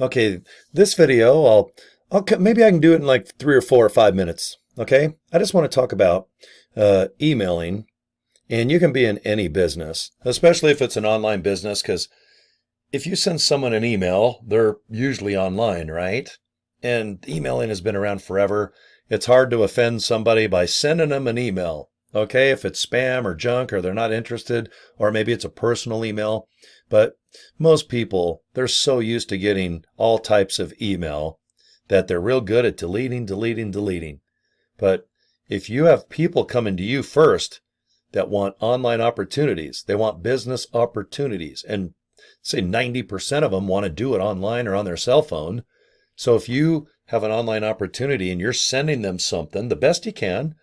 Okay, this video, maybe I can do it in like 3 or 4 or 5 minutes. Okay, I just want to talk about emailing, and you can be in any business, especially if it's an online business, because if you send someone an email, they're usually online, right? And emailing has been around forever. It's hard to offend somebody by sending them an email. Okay, if it's spam or junk or they're not interested, or maybe it's a personal email. But most people, they're so used to getting all types of email that they're real good at deleting. But if you have people coming to you first that want online opportunities, they want business opportunities, and say 90% of them want to do it online or on their cell phone. So if you have an online opportunity and you're sending them something the best you can,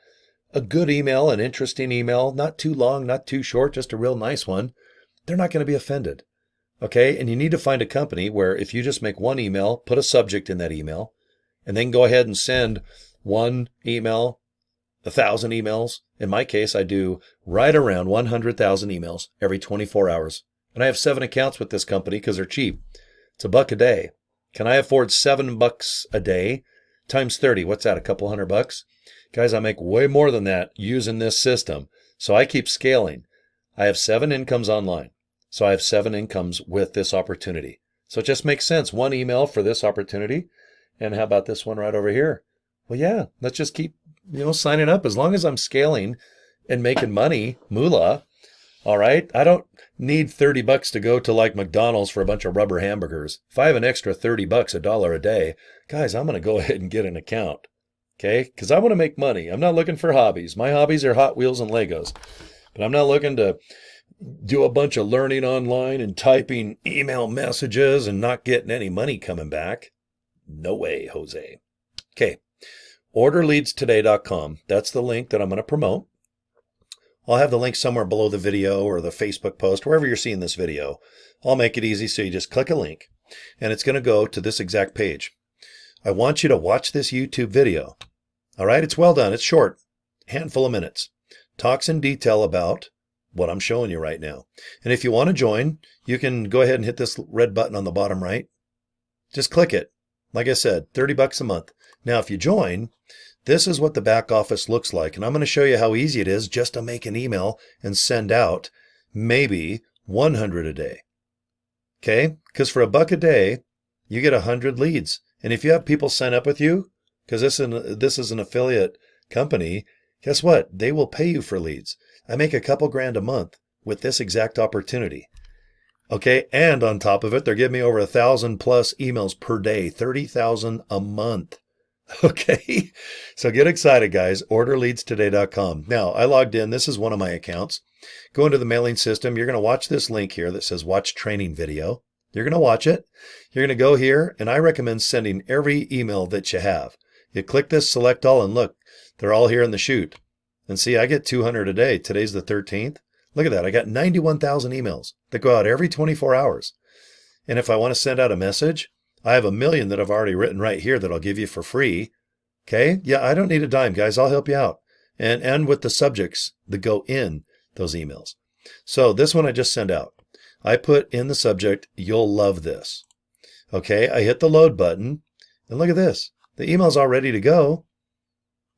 a good email, an interesting email, not too long, not too short, just a real nice one, they're not going to be offended. Okay. And you need to find a company where if you just make one email, put a subject in that email, and then go ahead and send one email, 1,000 emails. In my case, I do right around 100,000 emails every 24 hours. And I have 7 accounts with this company because they're cheap. It's $1 a day. Can I afford $7 a day times 30? What's that? A couple $100? Guys, I make way more than that using this system. So I keep scaling. I have 7 incomes online. So I have 7 incomes with this opportunity. So it just makes sense. One email for this opportunity. And how about this one right over here? Well, yeah, let's just keep, signing up. As long as I'm scaling and making money, moolah, all right? I don't need $30 to go to like McDonald's for a bunch of rubber hamburgers. If I have an extra $30, $1 a day, guys, I'm going to go ahead and get an account. Okay? Because I want to make money. I'm not looking for hobbies. My hobbies are Hot Wheels and Legos. But I'm not looking to do a bunch of learning online and typing email messages and not getting any money coming back. No way, Jose. Okay. Orderleadstoday.com. That's the link that I'm going to promote. I'll have the link somewhere below the video or the Facebook post, wherever you're seeing this video. I'll make it easy so you just click a link and it's going to go to this exact page. I want you to watch this YouTube video. All right, it's well done. It's short, handful of minutes. Talks in detail about what I'm showing you right now. And if you want to join, you can go ahead and hit this red button on the bottom right. Just click it. Like I said, $30 a month. Now, if you join, this is what the back office looks like. And I'm going to show you how easy it is just to make an email and send out maybe 100 a day. Okay? Because for $1 a day, you get 100 leads. And if you have people sign up with you, because this is an affiliate company, guess what? They will pay you for leads. I make a couple grand a month with this exact opportunity. Okay, and on top of it, they're giving me over 1,000 plus emails per day, 30,000 a month. Okay, so get excited, guys. Orderleadstoday.com. Now, I logged in. This is one of my accounts. Go into the mailing system. You're going to watch this link here that says watch training video. You're going to watch it. You're going to go here, and I recommend sending every email that you have. You click this, select all, and look, they're all here in the chute. And see, I get 200 a day. Today's the 13th. Look at that. I got 91,000 emails that go out every 24 hours. And if I want to send out a message, I have 1 million that I've already written right here that I'll give you for free. Okay? Yeah, I don't need a dime, guys. I'll help you out. And with the subjects that go in those emails. So this one I just sent out. I put in the subject, you'll love this. Okay? I hit the load button. And look at this. The email's all ready to go.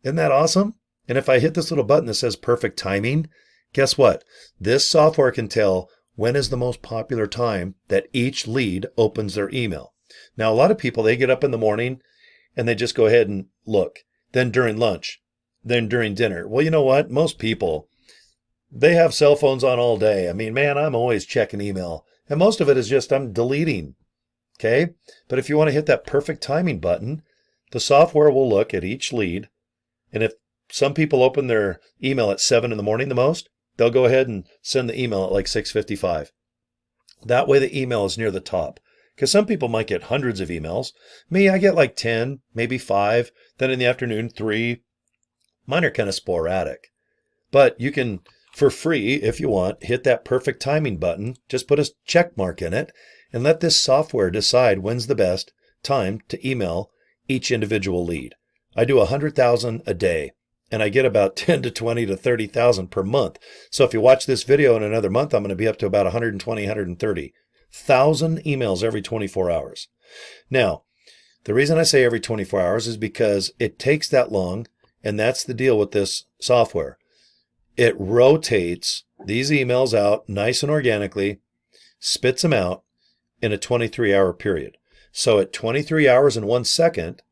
Isn't that awesome? And if I hit this little button that says perfect timing, guess what? This software can tell when is the most popular time that each lead opens their email. Now, a lot of people, they get up in the morning and they just go ahead and look. Then during lunch, then during dinner. Well, you know what? Most people, they have cell phones on all day. I mean, man, I'm always checking email. And most of it is just I'm deleting. Okay? But if you want to hit that perfect timing button, the software will look at each lead. And if some people open their email at 7 in the morning the most, they'll go ahead and send the email at like 6:55. That way the email is near the top. Because some people might get hundreds of emails. Me, I get like 10, maybe 5. Then in the afternoon, 3. Mine are kind of sporadic. But you can, for free, if you want, hit that perfect timing button. Just put a check mark in it and let this software decide when's the best time to email each individual lead. I do 100,000 a day. And I get about 10 to 20 to 30,000 per month. So if you watch this video in another month, I'm going to be up to about 120, 130,000 emails every 24 hours. Now, the reason I say every 24 hours is because it takes that long, and that's the deal with this software. It rotates these emails out nice and organically, spits them out in a 23-hour period. So at 23 hours and 1 second,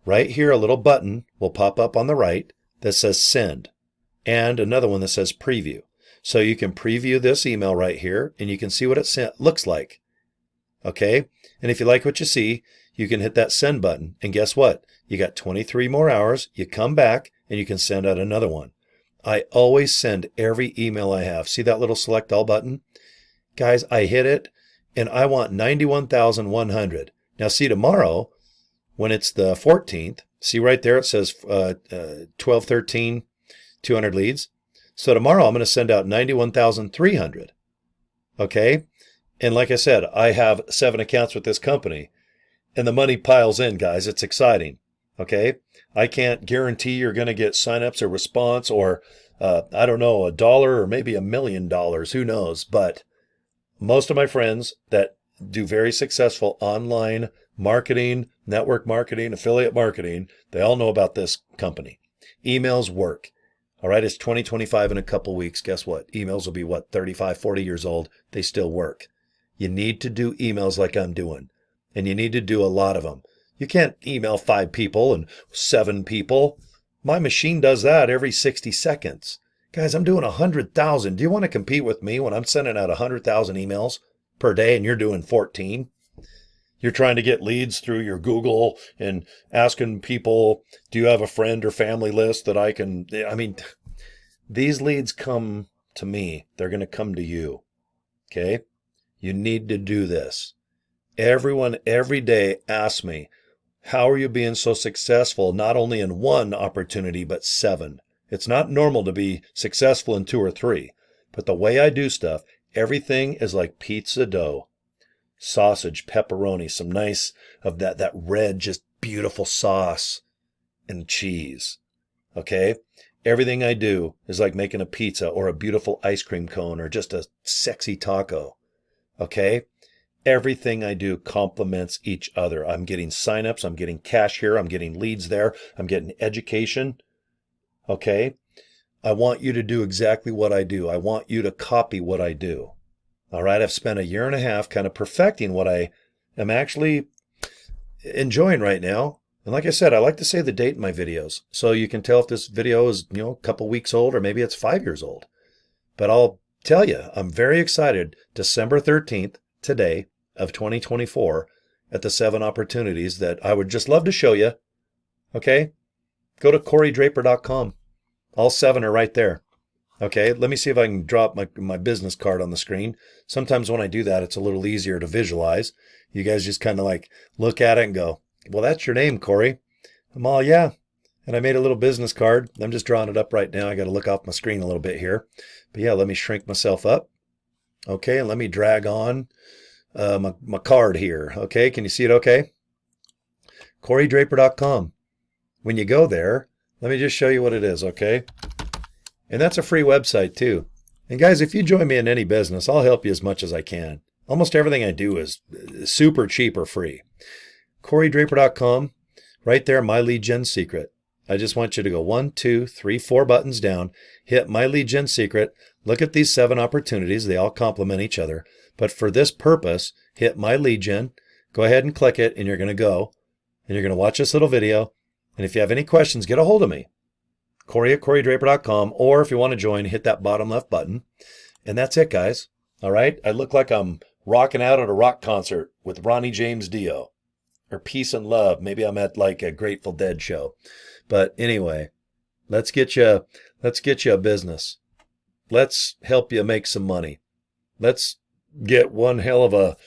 right here, a little button will pop up on the right that says send, and another one that says preview. So you can preview this email right here, and you can see what it looks like. Okay? And if you like what you see, you can hit that send button. And guess what? You got 23 more hours. You come back, and you can send out another one. I always send every email I have. See that little select all button? Guys, I hit it, and I want 91,100. Now, see, tomorrow, when it's the 14th, see right there, it says 1213, 200 leads. So tomorrow, I'm going to send out 91,300. Okay? And like I said, I have 7 accounts with this company, and the money piles in, guys. It's exciting. Okay? I can't guarantee you're going to get signups or response or, I don't know, $1 or maybe $1 million. Who knows? But most of my friends that do very successful online marketing, network marketing, affiliate marketing, they all know about this company. Emails work. All right, it's 2025 in a couple weeks. Guess what? Emails will be, 35, 40 years old. They still work. You need to do emails like I'm doing, and you need to do a lot of them. You can't email 5 people and 7 people. My machine does that every 60 seconds. Guys, I'm doing 100,000. Do you want to compete with me when I'm sending out 100,000 emails per day and you're doing 14? You're trying to get leads through your Google and asking people, do you have a friend or family list that I can, these leads come to me. They're going to come to you. Okay? You need to do this. Everyone every day asks me, how are you being so successful, not only in 1 opportunity, but 7? It's not normal to be successful in 2 or 3, but the way I do stuff, everything is like pizza dough. Sausage, pepperoni, some nice of that red, just beautiful sauce and cheese. Okay? Everything I do is like making a pizza or a beautiful ice cream cone or just a sexy taco. Okay? Everything I do complements each other. I'm getting signups, I'm getting cash here, I'm getting leads there, I'm getting education. Okay? I want you to do exactly what I do. I want you to copy what I do. All right? I've spent a year and a half kind of perfecting what I am actually enjoying right now. And like I said, I like to say the date in my videos, so you can tell if this video is, a couple weeks old or maybe it's 5 years old. But I'll tell you, I'm very excited. December 13th, today of 2024, at the 7 opportunities that I would just love to show you. Okay? Go to CoryDraper.com. All 7 are right there. Okay, let me see if I can drop my business card on the screen. Sometimes when I do that, it's a little easier to visualize. You guys just kind of like look at it and go, well, that's your name, Cory. I'm all, yeah. And I made a little business card. I'm just drawing it up right now. I got to look off my screen a little bit here. But yeah, let me shrink myself up. Okay, and let me drag on my card here. Okay, can you see it okay? CoryDraper.com. When you go there, let me just show you what it is, okay? And that's a free website too. And guys, if you join me in any business, I'll help you as much as I can. Almost everything I do is super cheap or free. CoryDraper.com, right there, My Lead Gen Secret. I just want you to go 1, 2, 3, 4 buttons down, hit My Lead Gen Secret, look at these 7 opportunities. They all complement each other. But for this purpose, hit My Lead Gen, go ahead and click it, and you're going to go, and you're going to watch this little video. And if you have any questions, get a hold of me. Cory at CoryDraper.com, or if you want to join, hit that bottom left button. And that's it, guys. All right? I look like I'm rocking out at a rock concert with Ronnie James Dio, or Peace and Love. Maybe I'm at like a Grateful Dead show. But anyway, let's get you a business. Let's help you make some money. Let's get one hell of a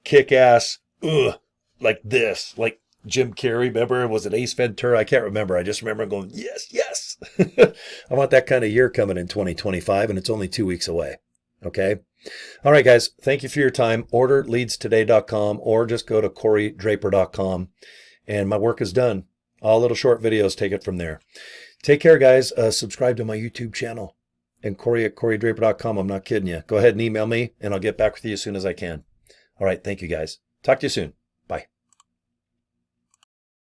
kick-ass, like this, like Jim Carrey, remember? Was it Ace Ventura? I can't remember. I just remember going, yes, yes. I want that kind of year coming in 2025, and it's only 2 weeks away. Okay? All right, guys. Thank you for your time. Order leadstoday.com or just go to CoryDraper.com, and my work is done. All little short videos, take it from there. Take care, guys. Subscribe to my YouTube channel. And Cory at CoryDraper.com. I'm not kidding you. Go ahead and email me, and I'll get back with you as soon as I can. All right. Thank you, guys. Talk to you soon.